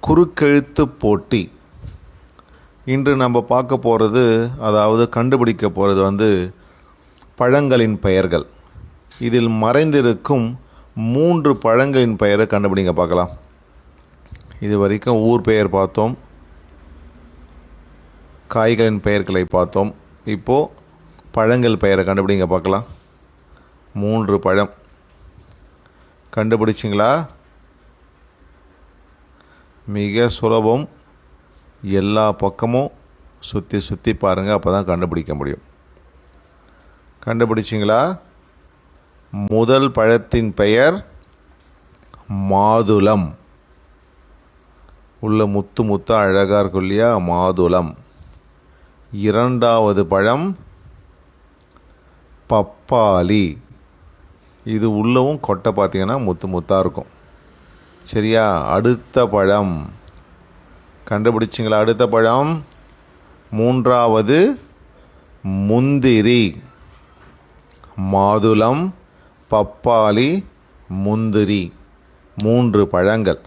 குறுக்கெழுத்து போட்டி. இன்று நம்ம பார்க்க போகிறது, அதாவது கண்டுபிடிக்க போகிறது பழங்களின் பெயர்கள். இதில் மறைந்திருக்கும் 3 பழங்களின் பெயரை கண்டுபிடிங்க பார்க்கலாம். இது வரைக்கும் ஊர் பெயர் பார்த்தோம், காய்களின் பெயர்களை பார்த்தோம். இப்போது பழங்கள் பெயரை கண்டுபிடிங்க பார்க்கலாம். 3 பழம் கண்டுபிடிச்சிங்களா? மிக சுலபம். எல்லா பக்கமும் சுற்றி பாருங்கள், அப்போ தான் கண்டுபிடிக்க முடியும். கண்டுபிடிச்சிங்களா? முதல் பழத்தின் பெயர் மாதுளம். உள்ள முத்து அழகாக இருக்கும் இல்லையா, மாதுளம். இரண்டாவது பழம் பப்பாளி. இது உள்ளவும் கொட்டை பார்த்தீங்கன்னா முத்தாக இருக்கும். சரியா? அடுத்த பழம் கண்டுபிடிச்சிங்களா? அடுத்த பழம் மூன்றாவது முந்திரி. மாதுளம், பப்பாளி, முந்திரி, 3 பழங்கள்.